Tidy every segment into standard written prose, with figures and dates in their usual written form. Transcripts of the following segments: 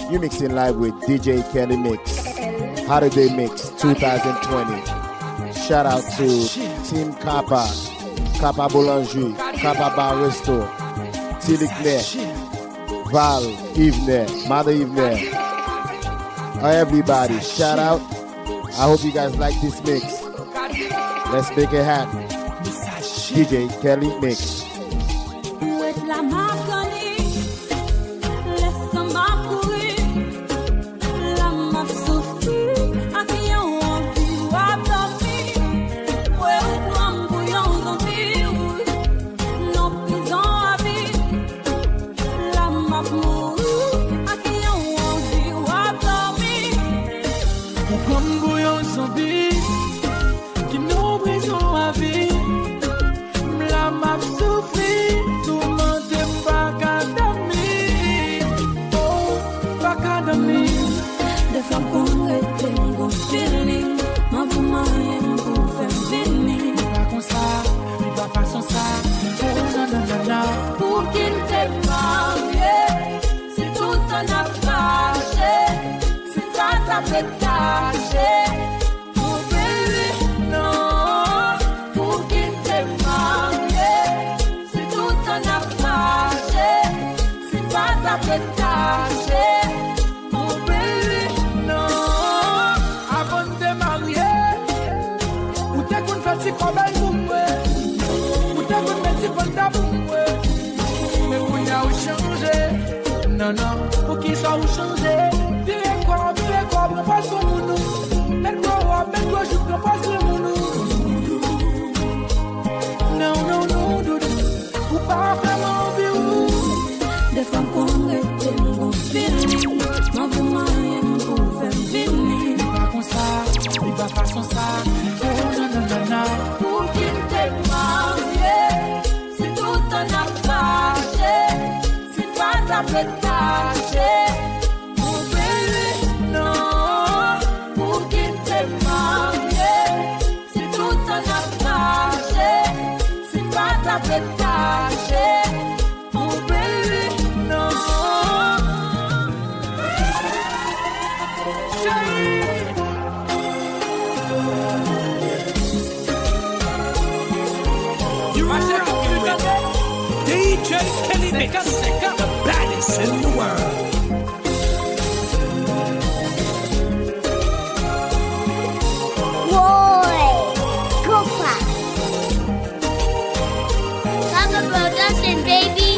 You mixing live with DJ KELLYMIXX Holiday Mix 2020. Shout out to Team Kappa, Kappa Boulangerie, Kappa Baristo, T-MICKY, Val, Yvne, Mother Yvne. Everybody, shout out. I hope you guys like this mix. Let's make it happen. DJ KELLYMIXX. Non, non, pour qu'il soit changé. Viens quoi, prends pas son mounou. Mets-toi, je prends pas son mounou. Non, non, non, doudou. Ou pas faire mon vie. Des femmes qu'on était mon feeling. Ma vie, ma rien pour faire venir. Il va comme ça, il va façon ça. Oh, non, non, non, non. Pour qu'il t'aime marié, c'est tout un affaire. C'est pas ta fête. Mon bébé, non, pour qu'il t'aime marié, c'est tout un affaire. C'est pas ta fête cachée. Mon bébé, non. DJ KELLYMIXX, the baddest in the world. Boy, Copa. Talk about dancing, baby.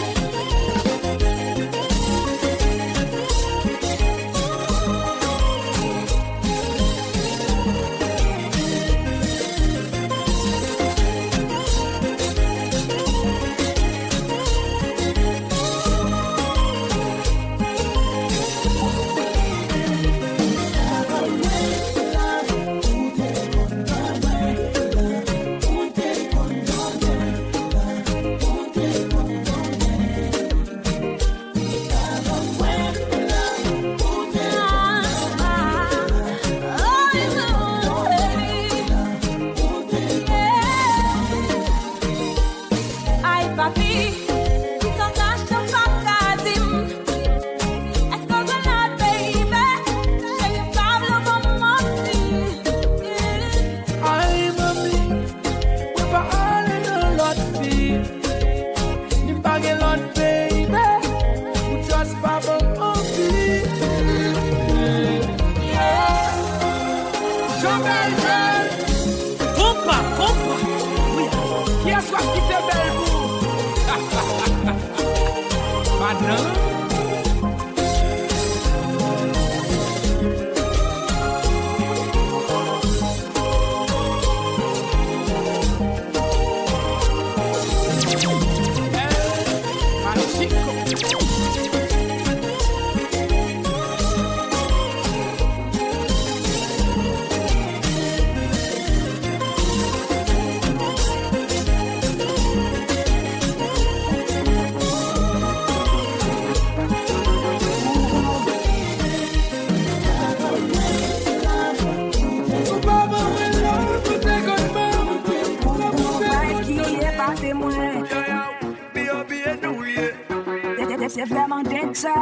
C'est vraiment d'être ça.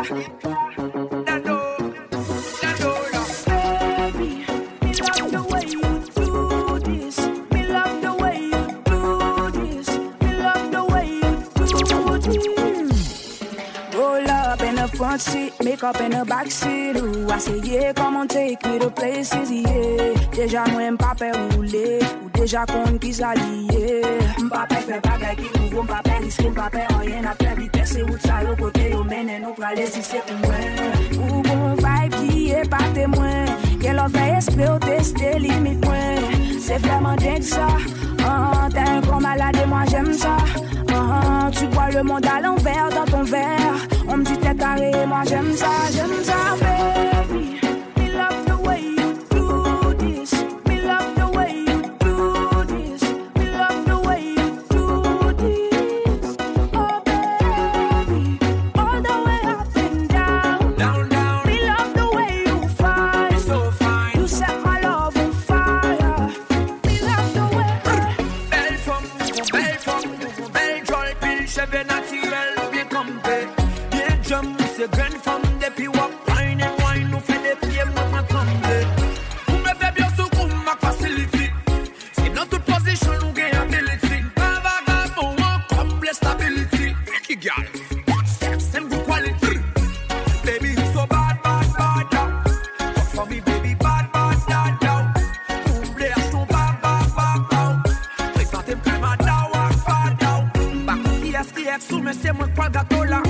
Nago the front seat, makeup in the back seat. Ooh, I say yeah, come on, take me to places, yeah. Déjà moi m'papa rouler, ou déjà qu'on qui s'allier. M'papa fait bagay qui nouveau, m'papa risque, m'papa rien à faire vitesse et route ça yo côté yo mène nous praler si c'est pour moi. Ou bon vibe qui est pas témoin, qu'elle a fait esprit au tester limite moi. C'est vraiment dingue ça. T'es un grand malade et moi j'aime ça. Tu vois le monde à l'envers dans ton verre. On me dit t'es carré, moi j'aime ça, baby. Me love the way you do this. Me love the way you do this. Me love the way you do this. Oh baby, all the way up and down. Down, down. Me love the way you fight. So fine. You set my love on fire. Me love the way. Belle femme, belle jolie pile, cheveux naturels bien campés. Bien jump, c'est grande femme depuis wap. Wine and wine, nous fait des pieds, moi tomber. Vous me faites bien sous coup, ma facilité. C'est dans toute position, nous gagnons ability. Pas vagabond, comble stability. Kiki girl, good sex and good quality. Baby, you so bad, bad, bad, yeah. But for me, baby, bad, bad, bad, yeah. Oubliez ton bad, bad, bad, yeah. Présentez plus ma dawa, bad, yeah. Back qui sous mais c'est moi pas gâteau là.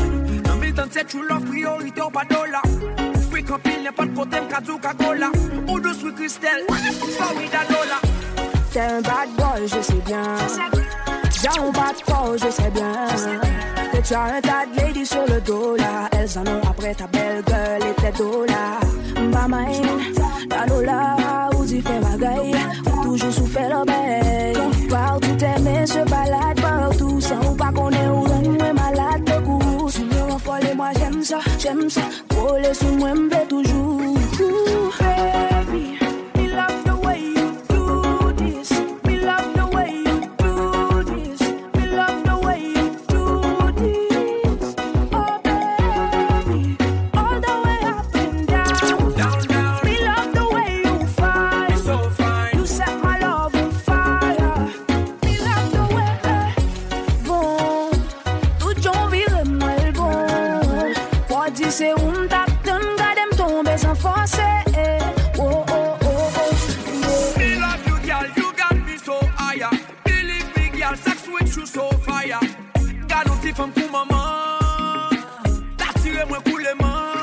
Dans 1037, tu l'offres priorité au pas dollar. Free compil, n'est pas de côté, m'kadou kagola. Ou douce with Christelle, sorry d'Alola. T'es un bad boy, je sais bien. J'ai un bad boy, je sais bien. Que tu as un tas de ladies sur le dos là. Elles en ont après ta belle gueule et tes dos là. Mba mine, la lola, ou t'y fais bagaille. Ou toujours souffert l'obéi. Partout tes mains se baladent partout. Sans ou pas qu'on est ou on est malade de goût. Si nous en folle, moi j'aime ça. Coller sous moi, m'bé toujours. Ooh, baby, me love the way you do this. Me love the way you do this. Me love the way you do this. Oh baby, all the way up and down. Down, down. Me love the way you fight. So fine. You set my love on fire. Me love the way. Bon, tout j'en vire moi le bon. Pour dire c'est tap d'un gars tomber sans forcer. Oh oh oh oh. Me love you, girl, you got me so higher. Believe me, girl, sex with you so fire. Garanti femme pour maman. T'attirez moi pour les mains.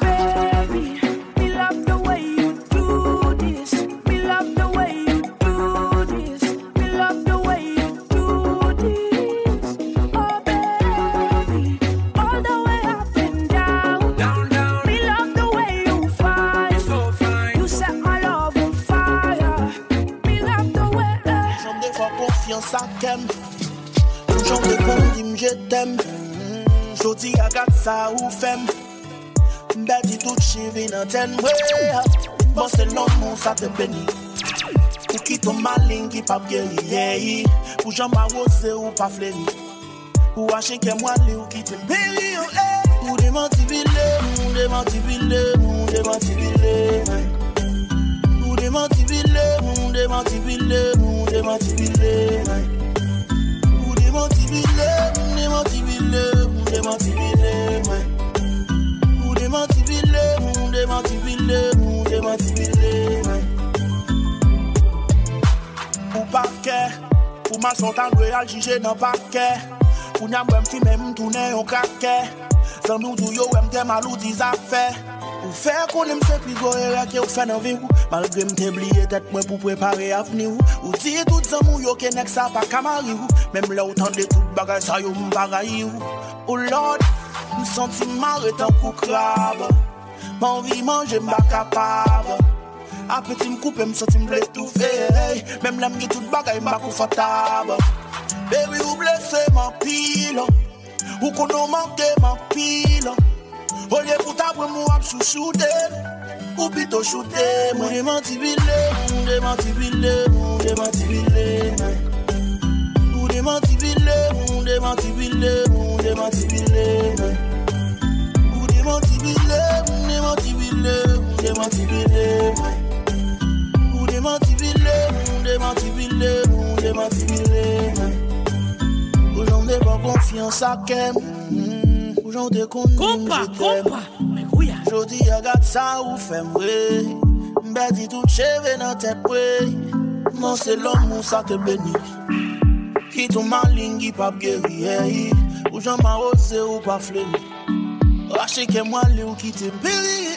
Baby, me love the way you do this. Me love the way you do this. Me love the way you do this. Oh baby, all the way up and down. Down, down. Me love the way you fight. So fine. You set my love on fire. Me love the way. J'en ai pas confiance à Kem. J'en ai pas dit je t'aime. Jodi agat ça ou femme. Mbedi tout chivi nan ten way. Bon c'est non mon ça te béni. Ou qui ton malin qui pas guéri. Yeah. Ou j'en m'arrose ou pas fléni. Ou achen que moi li ou qui te béni. Ou demantibile. Ou demantibile. Ou demantibile. Ou demantibile. Ou demantibile. Ou demantibile. Ou demantibile. Ou demantibile. Ou demantibile. Ou demantibile. Ou demantibile. Ou paquet. Ou ma son tan royal jige nan paquet. Ou nyam wèm fi mèm tourne yon craquet. Sans nous tout yo wèm te malou dis affaires. Ou faire qu'on aime se plus goye que ou fait dans vie ou malgré m'te oublié tête moi pour préparer avenir ou dit tout zamou yo que nek ça pas camari ou même là autant de tout bagay ça yo m'bagayi ou lord me senti marre tant coup crabe m'envie manger m'pa capable appétit m'couper me senti m'ble tout fait même là m'gi tout bagay m'pa confortable baby ou blessé ma pile ou qu'on a manqué ma pile. Au lieu pour ta pour moi chouchouter ou plutôt shooter moi demantibile ou demantibile ou demantibile ou demantibile ou demantibile ou demantibile ou demantibile ou demantibile ou demantibile ou demantibile ou demantibile ou demantibile ou j'en ai pas confiance à Kem. j'en te connais. Compa, mais oui. Jodi, regarde ça ou fais-moi. M'bedi tout cheve dans tête, oui. Non, c'est l'homme où ça te bénit. Qui ton malin, qui pas guéri. Ou j'en m'arrose ou pas fléri. Rache que moi, le ou qui te péri.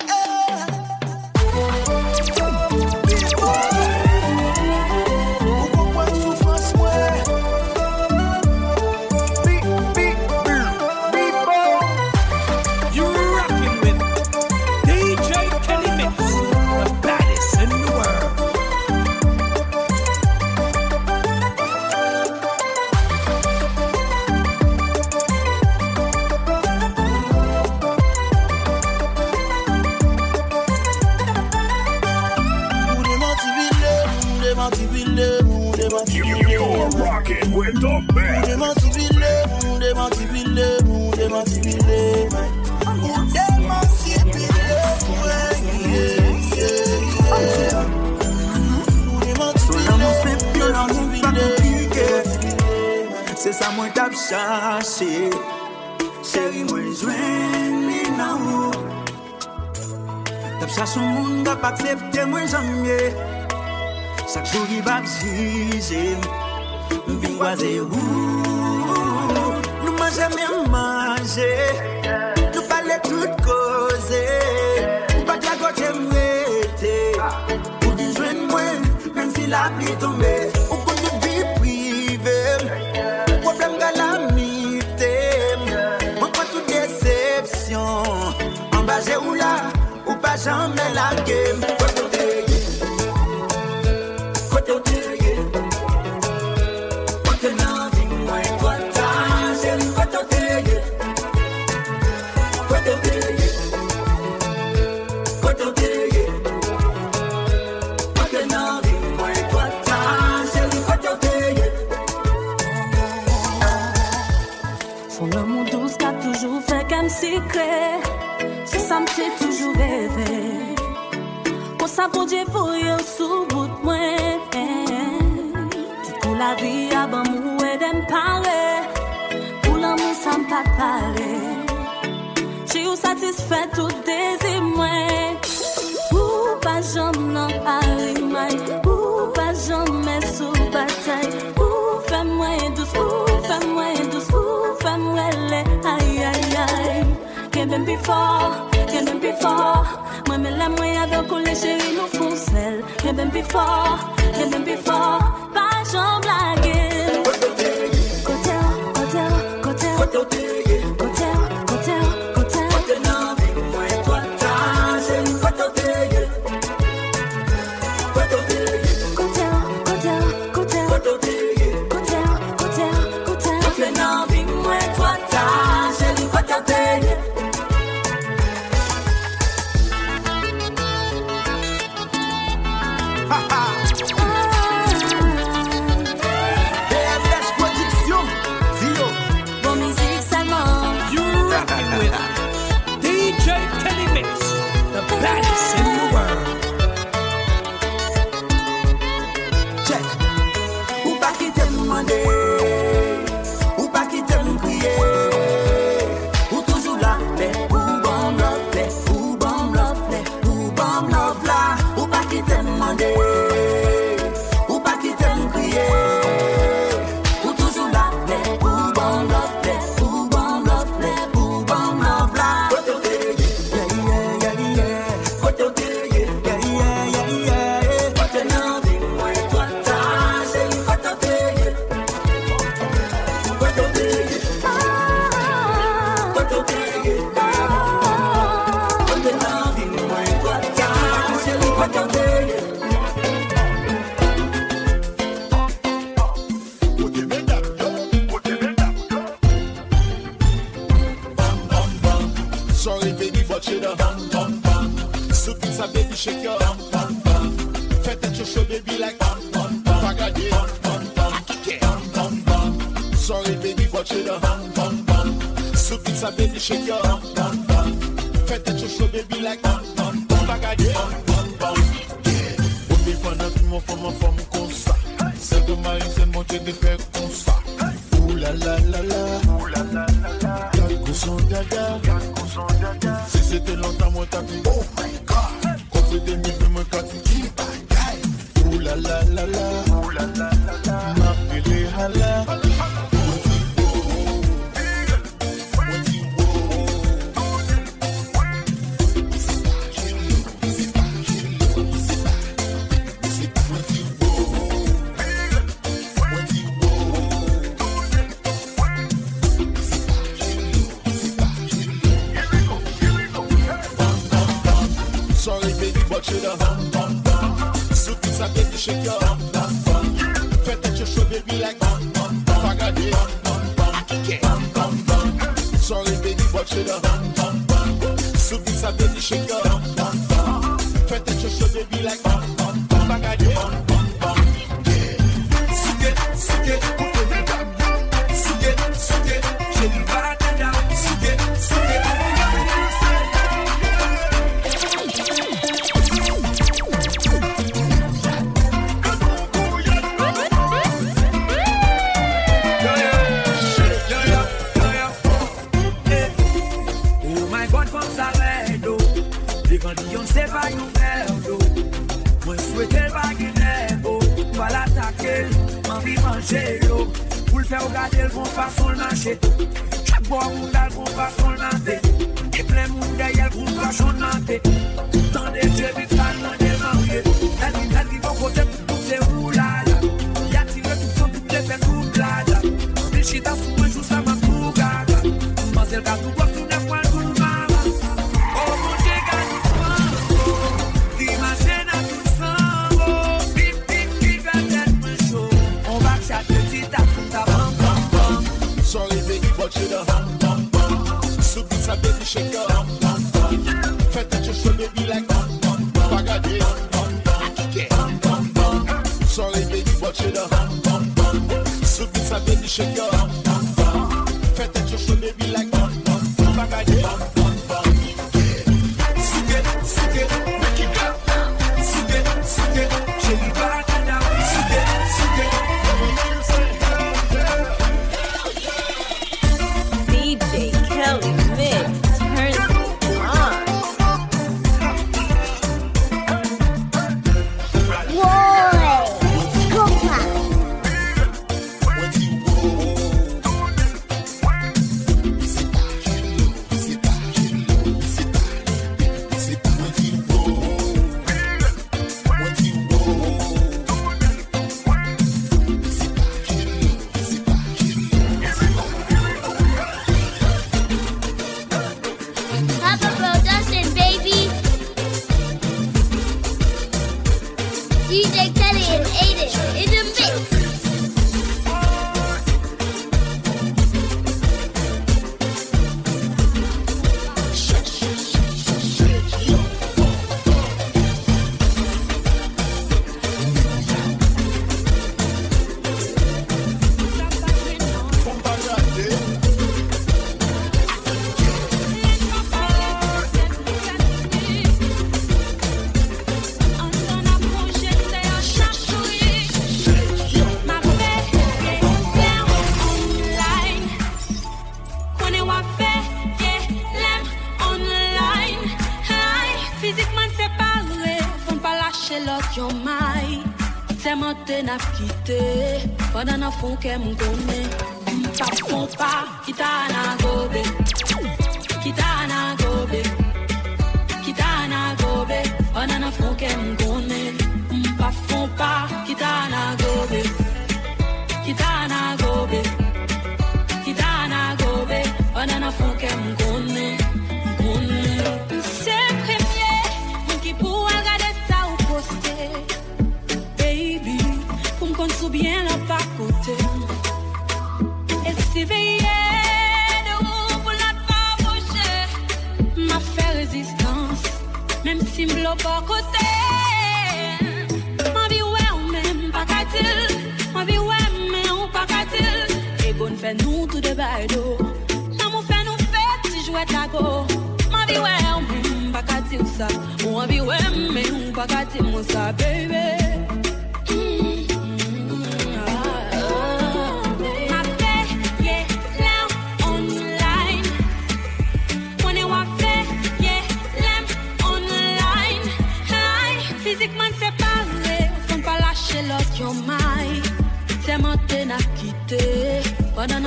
Ou comprendre souffrance, ouais. You're rocking with DJ KELLYMIXX, the baddest in the world. You're rocking with the best. C'est ça moi t'as cherché. Chérie moi joindre nan. T'as cherché un monde pas accepter moi jamais. Chaque jour il va juger. M'vin croiser où nous mangeons même manger. Nous parler tout causer. Pas de la côté m'rêter. Pour dire joindre moi même si la pluie tombe. Ou pour nous vie privée. Problème calamité. Moi pas toute déception. En bas j'ai ou là ou pas jamais la game. Secret, c'est ça me fait toujours rêver. Pour ça, pour Dieu, pour y sous bout de moi. Pour la vie, à bon mou et d'en parler. Pour l'amour, ça me pas parler. J'ai eu satisfait tout désir, moi. Ou pas jamais n'en parler, ou pas jamais sous bataille. Ou fais-moi douce, ou fais-moi douce, ou fais-moi les aïe aïe aïe. Can't be far. Moi, mais la moyen avec les chéris nous font sel. Can't be far. Pas j'en blague. Ouh la la la la. Gago son dada. Si c'était longtemps, moi t'as dit, oh my god. Quand c'était mieux, moi t'as dit, ouh la la la la. M'appelez hala. Sorry baby, but you the bum bum bum. Soup is a baby, shake your bum bum bum. Fais that your show baby like bum bum bum. Bagade bum bum bum. Bum bum bum. Sorry baby, but you the bum bum bum. Soup is a baby, shake your bum bum bum. Fais that your show baby like bum bum bum. Bagade bum bum bum. Souke, souke, coupe le dam. Souke, souke, j'ai du baratin down. Souke, souke. Quand on sait pas nous perdre, moi souhaite le baguette, va l'attaquer, m'envie manger l'eau, pour le faire regarder le bon façon le marché, chaque bois monde a le bon façon le nanté, et plein monde derrière le bon façon le nanté, tant de jeux vite ça n'en démarrer, la vie va côté pour tous ces roulades, y a tiré tout son tout les fait tout blade, les chita sous moi joue ça m'a tout garde, moi c'est le cas tout bois tout neuf point tout mal. Sorry baby, but you the bum bum bum. Soup is a baby, shake your bum bum bum. Fais that your show baby like bum bum bum. Bagade bum bum bum. Bum bum bum. Sorry baby, but you the bum bum bum. Soup is a baby, shake your bum bum bum. Fais that your show baby like bum bum bum. Bagade bum bum bum. Souke, souke, make it go. Souke, souke, j'ai du baratin down. Souke, souke. DJ KELLYMIXX turns it on. Papa Production, baby. DJ Kelly and Aiden in the mix. N'a quitté pendant un fond qu'elle me connaît. Pas pas, kitana gobe, kitana gobe, kitana gobe. Pendant un fond qu'elle me connaît. Pas, kitana gobe, kitana gobe, kitana gobe. Pendant un fond qu'elle me connaît. C'est premier qui pour regarder ça ou poster. Baby, pour me construire bien là pas côté. Et si veiller de vous pour la pas bouger, m'a fait résistance, même si me bloque pas côté. Ma vie ouais ou même pas qu'à-t-il, ma vie ouais mais ou pas qu'à-t-il. Et bon fait nous tout de bailo, l'amour fait nous fait si jouet la go. Ma vie ouais ou même pas qu'à-t-il ça, ma vie ouais mais ou pas qu'à-t-il moi ça baby.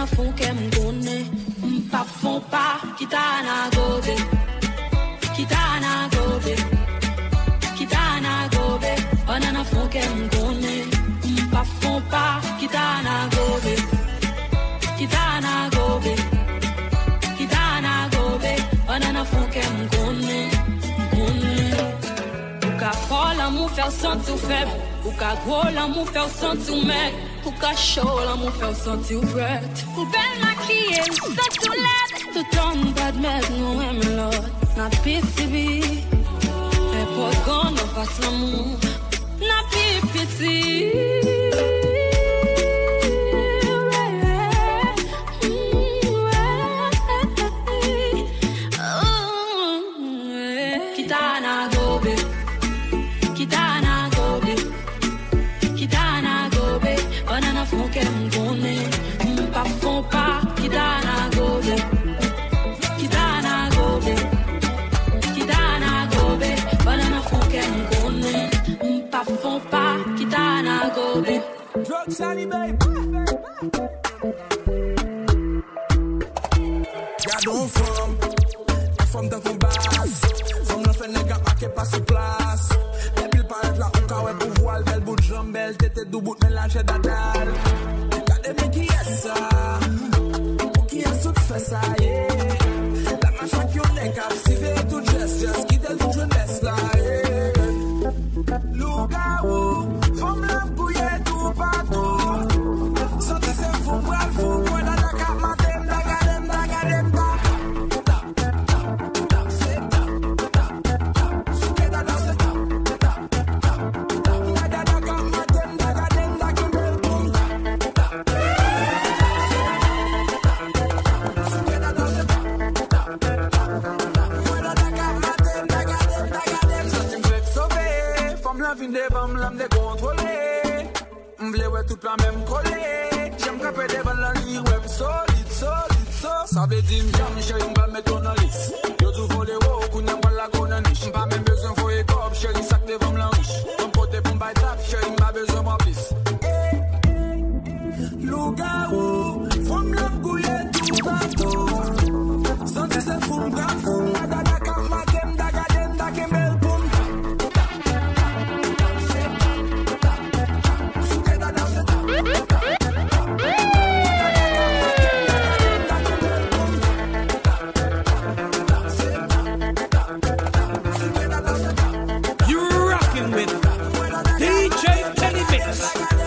banana font qu'elle me connaît. Pas font pas, kitana gobe. Kitana gobe. Kitana gobe. Banana font qu'elle me connaît. Pas font pas, kitana gobe. Kitana gobe. Kitana gobe. Banana font qu'elle me connaît. Ou ka fort l'amour faire sentir faible. Ou ka gros l'amour faire sentir mec. Ou ka chaud l'amour faire sentir vrai. Ou belle maquillée, sentir laide. Tout en bas de mec, nous aimons l'autre. Na PCB. Et pour qu'on nous fasse l'amour. Na pipiti. Kitana gobe. Kitana gobe. Kitana gobe. Banana font qu'elle me connaît. Pas font pas. Kitana gobe. Kitana gobe. Kitana gobe. Banana font qu'elle me connaît. Pas font pas. Kitana gobe. Drugs, Sally, baby. Gardons femme dans ton basse. Femme n'a fait nègre à qui passe place. Les billes paraît là, on carré pour voile. Belle bout de jambe, belle tête de bout de mélange d'adal. Regardez, mais qui est ça? Pour qui est-ce que tu fais ça, yeah? La machin qui on est cap, si fait tout just quitte le tout jeunesse là, yeah. Loup-garou, femme la bouillée tout partout. Santé c'est fou, bral fou, moi dans la carte, matem, dagadem, dagadem, dagadem. Fin de bam l'âme décontrôlée. M'vle ouais toute la même collée. J'aime caper devant la ligne ouais solide. Ça veut dire m'jam chérie m'va mettre en liste. Yo tout volé wow kounya m'va la niche. M'pas même besoin faut écop chérie sac devant la riche. Comme côté pour m'baille tap chérie m'va besoin m'en plus. Loup-garou, femme l'âme couillée tout partout. Senti c'est fou m'grave fou. Madada kam matem dagadem dakembel poum.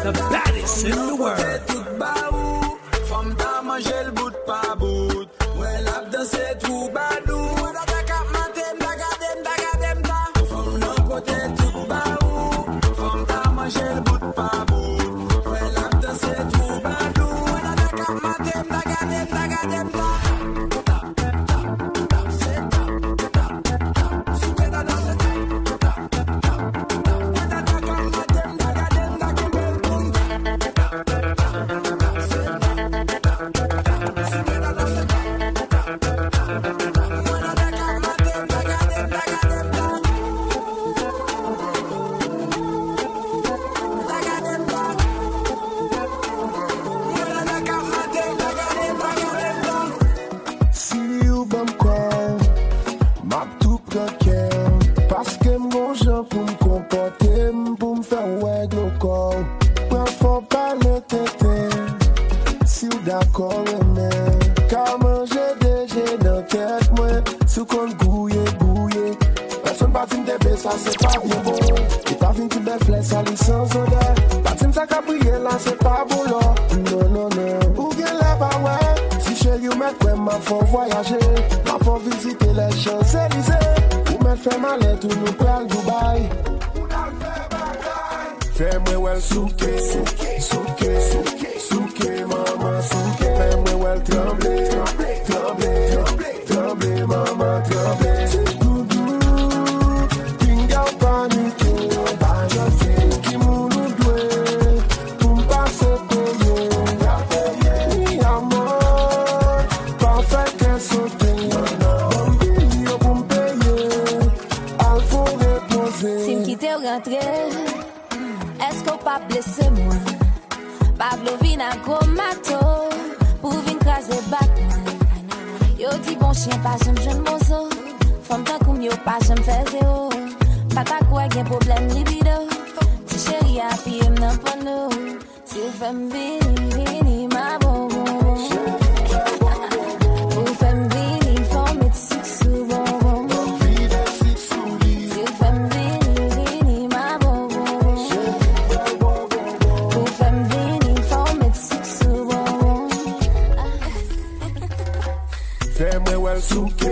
The baddest in the world. Femme t'a mangé le bout pas bout. Ouais, la danse tout badou. Femme n'a côté tout baou. Femme t'a mangé le bout pas bout. Ouais, la danse tout badou. Fais-moi well souke, maman souke. Fais-moi well trembler, maman trembler. Pinga panique, qui mounou doué, pour m'passer payer. Mi amor, parfait qu'elle saute. Bambino pour m'payer, al faut reposer. Si m'quitte ou rentre, est-ce qu'on pas blesser moi? Pablo vina gros mato, pour Petit bon chien, pas j'aime jeune mozo. Femme ta koum yo, pas j'aime faire zéro. Papa quoi, y'a problème libido. Ti chéri a pied n'importe nous. Si vous faites vini, ma bon. Vous faites vini, faut mettre six sous bon. Si vous faites vini, ma bon. Vous faites vini, faut mettre six sous bon. Fais-moi well souke,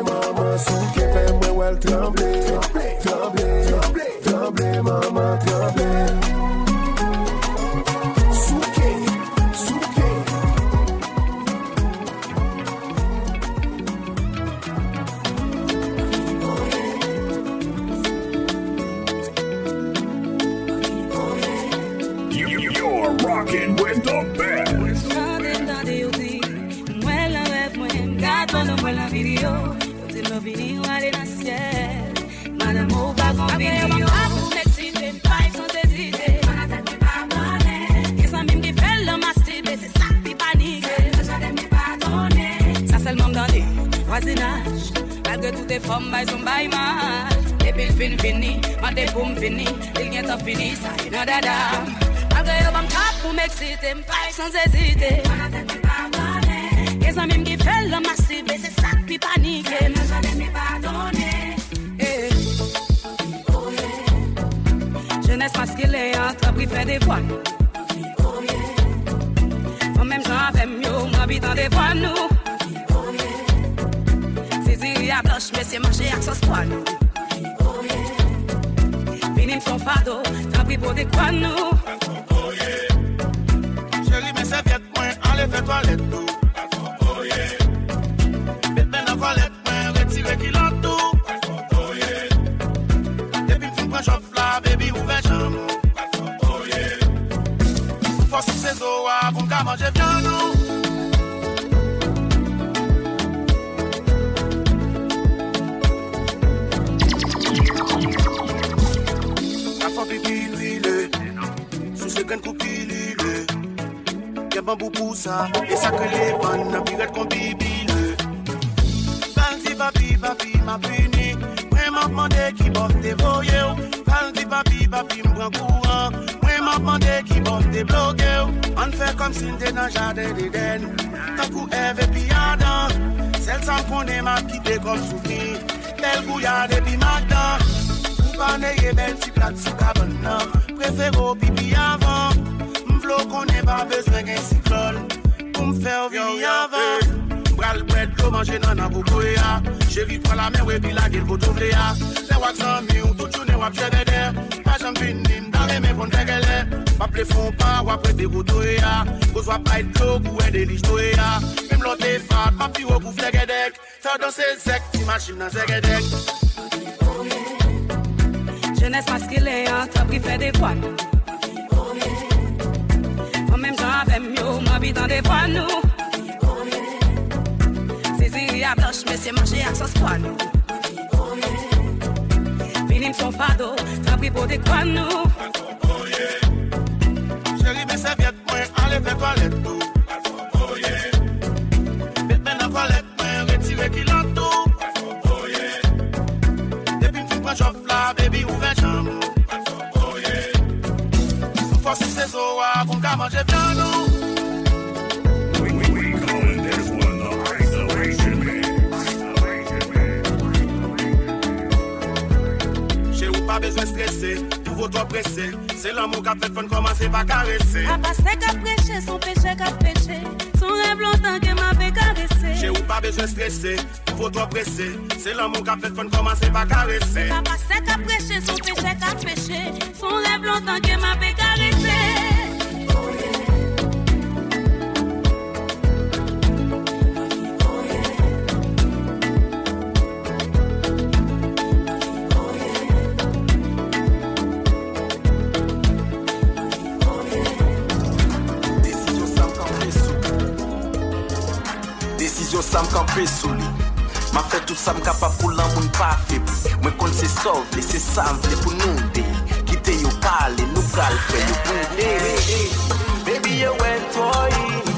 mama souke. Fais-moi well tremble, mama tremble. Malgré toutes les femmes, elles sont by man. Les billes fini, ma des boum fini. Il vient de finir, ça y est, non dada. Malgré le bon cap pour m'exciter, m'paille sans hésiter. Les amis qui fait le massif, c'est ça qui panique. Jeunesse masquée, entrepris fait des voix. En même temps, avec mieux, m'habitant des voix, nous. A blanche, mais c'est marché avec son soin. Finim son fardeau, tant pis pour des quoi nous. Chérie, mes serviettes, moi, enlève les toilettes, tout. Bête ben dans la toilette, moi, retire qu'il en tout. Depuis que tu prends chauffe là, baby, ouvert chambre. Force ses os, pour me manger bien, nous. Sous ce grain coupile, y'a bambou pour ça, et ça que les bannes n'a plus qu'on bibile. Quand papi, m'a puni, moi m'a demandé qui botte des voyeux. Quand papi, m'prend courant, moi m'a demandé qui botte des blogueux. On fait comme si t'es dans le jardin d'Éden. Tant qu'on Ève et puis Adam, celle sans qu'on est m'a quitté comme souvenir. Belle bouillade et puis Magda. N'ayez belle si plate sous cabane. Préfère au pipi avant. M'vlo qu'on n'est pas besoin d'un cyclone. Pour m'faire vivre avant. Bral bread, l'eau manger dans la boucouya. Chérie, toi la mer, ouais, puis la gueule, pour t'ouvrir. Les wax en mieux, toute journée, wap j'ai des der. Pas j'en finis, dans les mains, qu'on fait qu'elle est. Wap les fonds pas, wap les dégoutouya. Cause wap pas être l'eau, ou est des lichtouya. Même l'autre est fat, ma pire, pour faire guédec. Faire danser sec, si machine dans ses guédec. Jeunesse masquée, entrepris fait des voix. En même temps, avec mieux, m'habitant des voix, nous. C'est ziri à blanche, mais c'est marché avec son squad. Finim son fardeau, entrepris pour des quoi, nous. Chérie, mes serviettes, moi, enlève les toilettes, tout. Bête ben dans la toilette, moi, retire qu'il en tout. Depuis que tu prends chauffe là, baby, ouvert chambre. Force ses os, pour me manger bien, nous. We calling this one the isolation mix. Chez vous, pas besoin de stresser. Tout vos trop pressé. C'est l'amour qui a fait fun commencer par caresser. A passé qu'à prêcher, son péché qu'à péché. Son rêve longtemps que m'a fait caresser. J'ai ou pas besoin de stresser, faut trop pressé. C'est l'amour qui a fait fun commencer par caresser. A passé qu'à prêcher, son péché qu'à péché. Son rêve longtemps que m'a fait caresser. Ça me campe sous lui. M'a fait tout ça me capable pour l'amour pas fait. Moi quand c'est sauve, c'est ça me pour nous dé. Quitter yo parler, nous gal fait nous pour baby you went toy,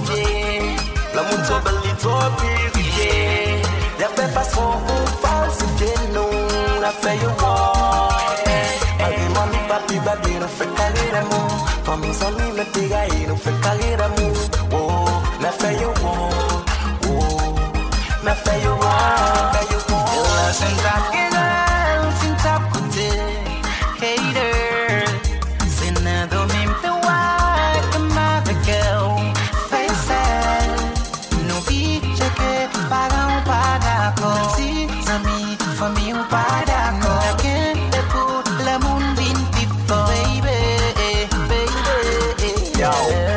yeah. L'amour to belly to purifié. Y'a fait façon pour falsifier nous. La fait yo malgré mami papi baby nous fait caler d'amour. Pour mes amis me dégailler nous fait caler d'amour. Oh, la fait yo me fais you want, listen top girl, sin top côté, hater, c'est nada même te voir comme avec elle, face nous vite que parents pas d'accord, si amis, famille ou pas d'accord, qu'est pour le monde vient baby, yo,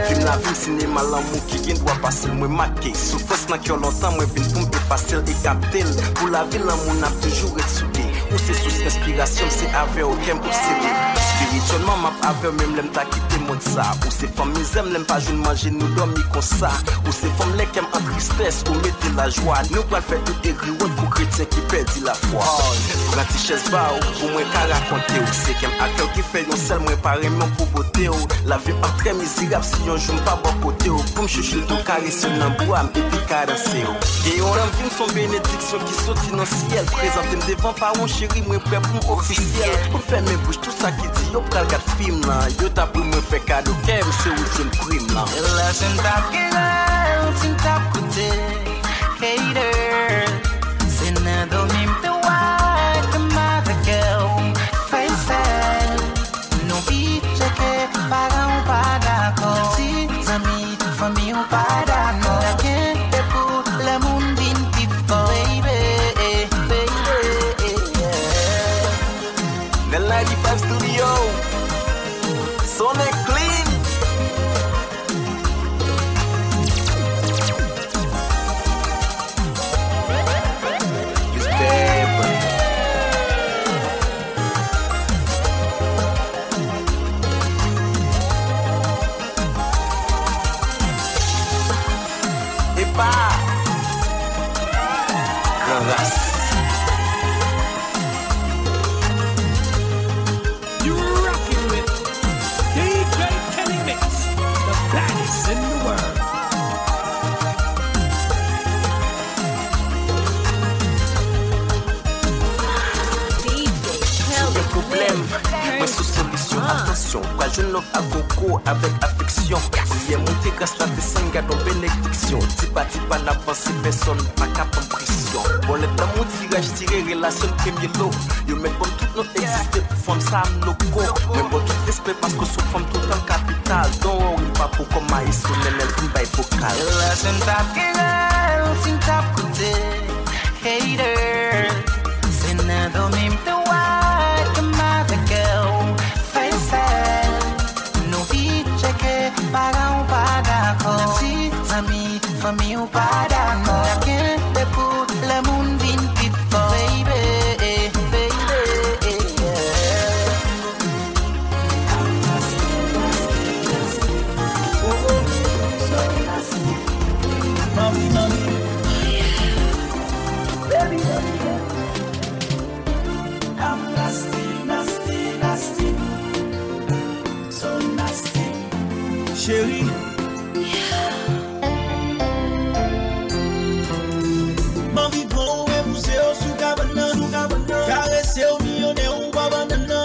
film la vie cinéma l'amour qui vient doit passer moi marqué, souffrance n'a que longtemps moi vient pour facile et capter pour la vie l'amour n'a toujours été soudé ou c'est sous inspiration c'est avec aucun possible spirituellement m'a avec même l'aime ta quitter mon ça ou c'est famille aime l'aime pas jeune manger nous dormir comme ça ou c'est femme les qui aime en tristesse ou mettre la joie nous pas faire tout écrit pour chrétien qui perd la foi la tichesse bas ou moins qu'à raconter ou c'est qu'un acteur qui fait un seul moins pareil pour beauté la vie pas très misérable si on joue pas bon côté pour me chercher tout caresser dans bois et puis caresser et on film son bénédiction qui sortit dans le ciel. Présente devant parents chéri, moi prêt pour officiel. Pour faire mes bouches, tout ça qui dit, yo pral gat film là. Yo t'a pour me faire cadeau, qu'elle c'est où je me prime là. Listen tap girl, sin tap côté, hater. C'est nada même te voir comme avec elle. Face non vite, checker, parents pas d'accord. Si amis, famille ou pas d'accord. La monde vient baby, the 95 studio, Sonic clean. It's paper. Et pas. You're rocking with DJ KELLYMIXX, the baddest in the world. Moi sous solution, attention, quand je love à gogo avec affection. Si est monté grâce à tes sangs dans bénédiction. Tipa tipa n'avance personne, pas cap en pression. Bon les d'amour tirage tiré relation premier lot. Yo met bon toute notre existé pour femme ça loco. Mais bon tout respect parce que sous femme tout en capital. Donc on pas pour comme maïs ou nenel pour bail focal. Listen tap girl, sin tap côté, hater. C'est nada même te voir comme avec elle. Face nous vite checker, parents pas d'accord. Si amis, famille ou pas d'accord. Qu'est pour le monde vient vite baby, Mommy, baby, I'm nasty, so nasty, chérie. Mommy, bon, et vous c'est au sous-cabana, caresser au millionnaire ou pas banana.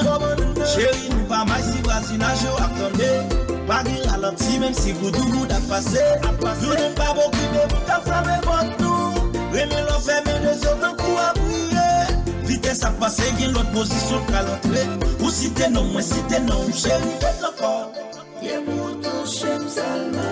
Chérie, nous pas mal si voisinage, attendez. Pas de ralenti, même si vous doux d'à passer. Nous n'aimons pas beaucoup de vous ta femme et votre nous. Remets l'enfer, mais les autres coup à brûler. Vitesse à passer, gagne l'autre position qu'à l'entrée. Ou si t'es non, moi si t'es non, chérie, t'es encore. Y'a pour ton chème salma.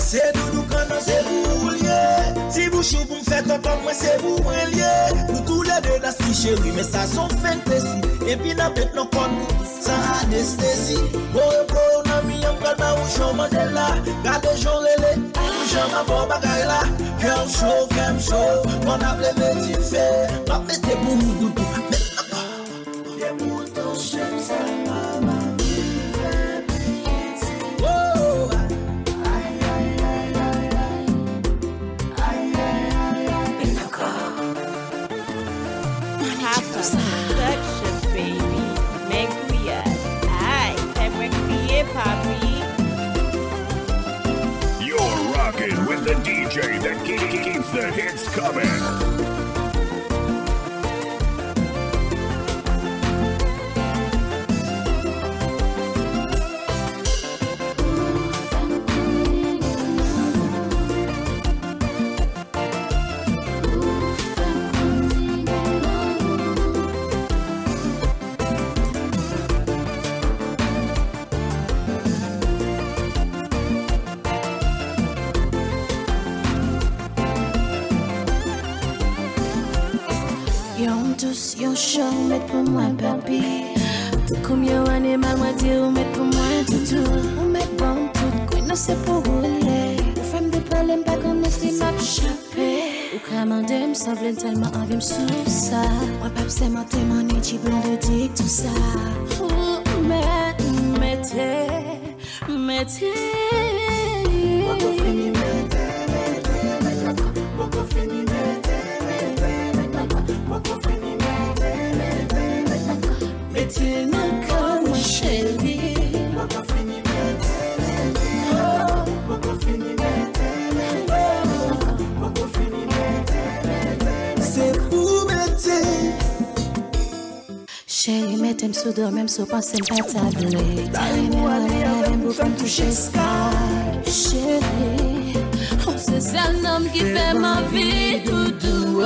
C'est nous quand c'est vous lié. Si vous chou pour me faire tonton, moi c'est vous lié. Nous tous les deux la si chérie, mais ça son fantasy. Et puis n'a peut non con, sans anesthésie. Bon, n'a mis un calme ou chaud Mandela. Garde jour les, j'en ai bon bagaille là. Girl show, on a plein de petits faits. Ma mettez pour nous doudou. Mais pour ton chef, ça m'a. You're rocking with the DJ that keeps the hits coming. Douce, yon chant, met pour moi, papi. Comme yon animal, moi dire, ou met pour moi, toutou. Ou met bon, tout, quoi, non, c'est pour rouler. Ou femme de parler, pas qu'on est si m'a échappé. Ou commandé, m'semble tellement envie m'sous ça. Moi, pap, c'est mon T-MICKY, Blondedy, tout ça. Ou mettez. Moko fini, Moko fini, mettez encore mon chéri. Moko fini, Moko fini, Moko fini, c'est pour mettez. Chéri, mettez m'sous d'eau, même sous pensez pas tabler. D'ailleurs, allez, vous faites toucher sky. Chéri, c'est un homme qui fait ma vie tout doux.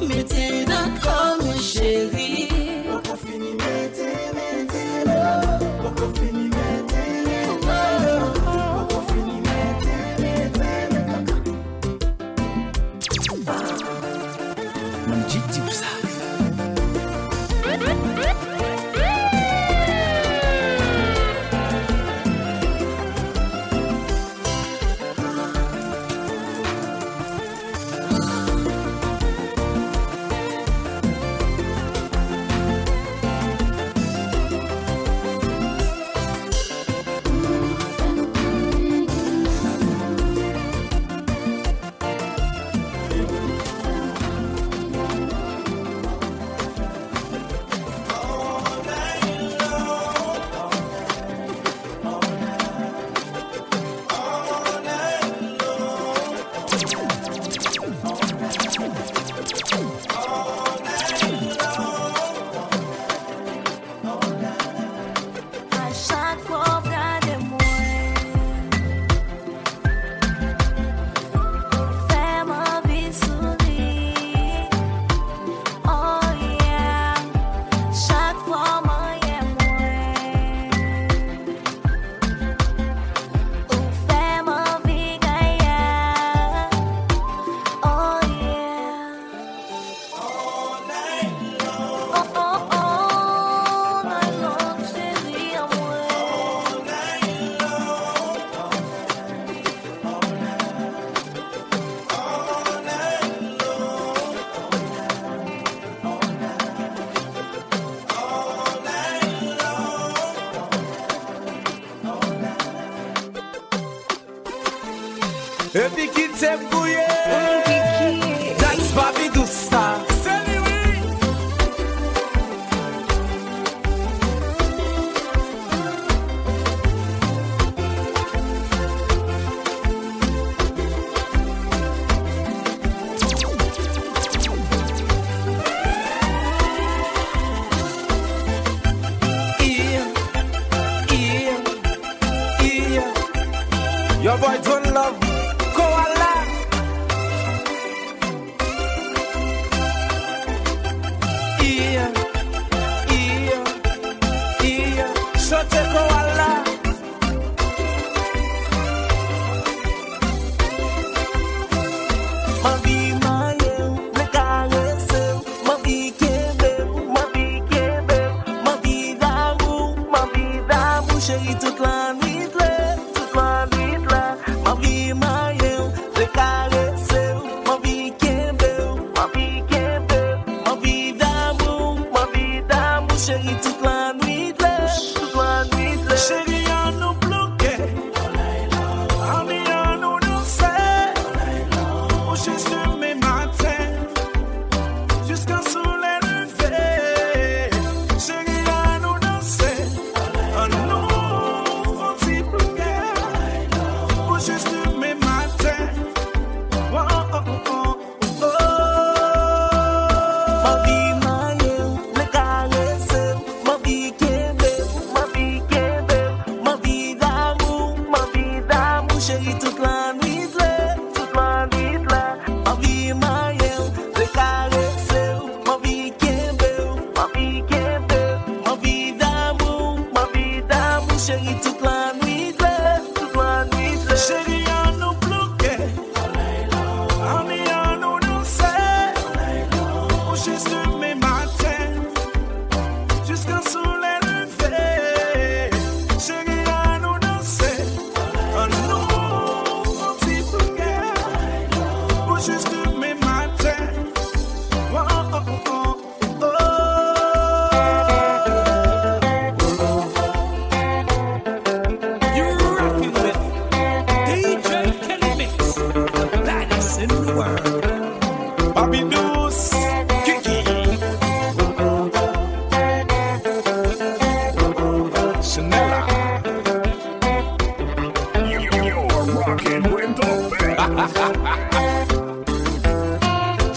Mettez d'accord, mon chéri. Moko fini, Moko fini, Moko fini, MoneyG dit où ça? Et puis qui t'aime bouillé, that's Baby Douce.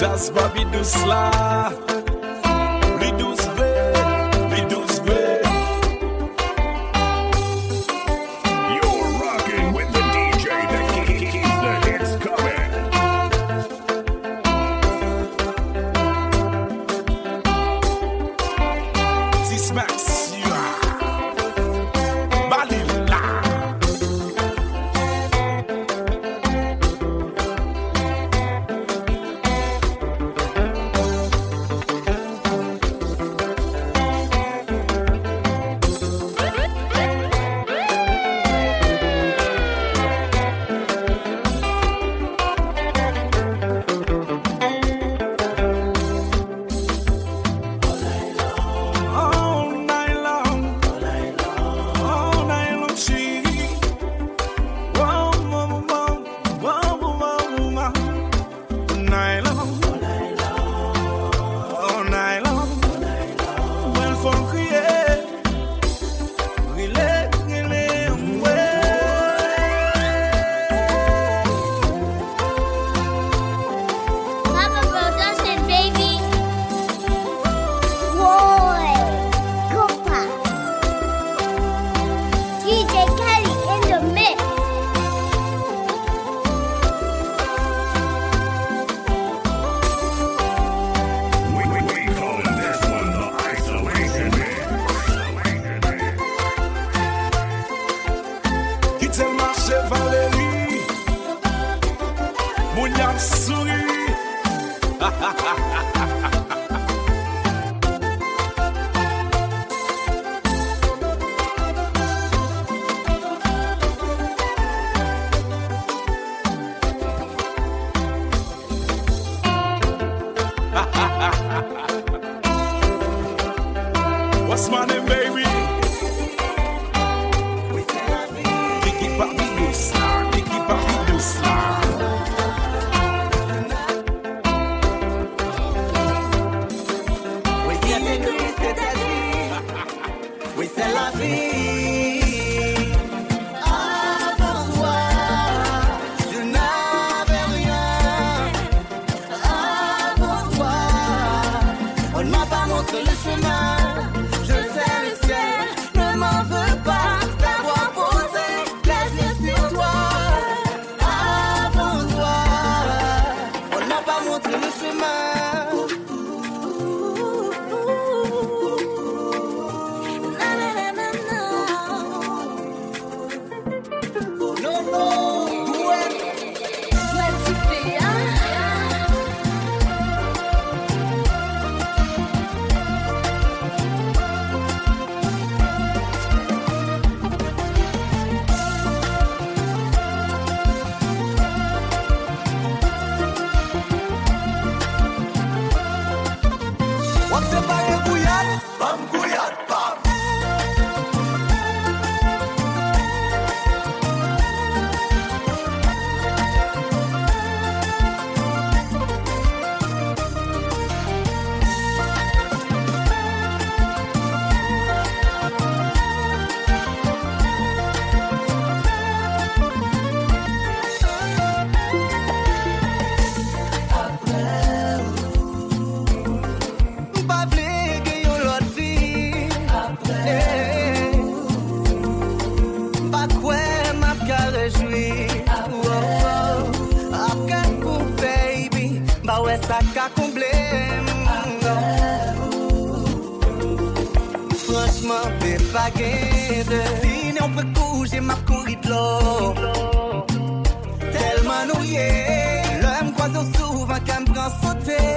Just Bobby Douce là. Lui Douce vrai, lui Douce vrai. You're rocking with the DJ that keeps the hits coming. T-Max, What's my name, baby? Kiki Papi Douce, Kiki Papi Douce. Oui, c'est la vie. Franchement, c'est pas gain. Si on peut coucher, ma couille de l'eau. Tellement nouillé, l'homme croise souvent quand me prend sauter.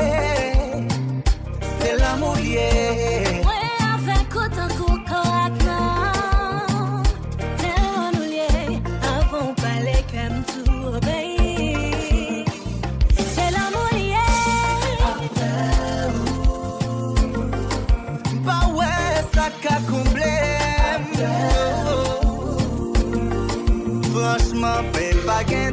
C'est l'amour lié. Ouais, avec autant qu'on tellement nouillé, avant parler comme tout obéir. C'est l'amour lié. Bah ouais, ça qu'a comblé. Franchement, ben pas gain.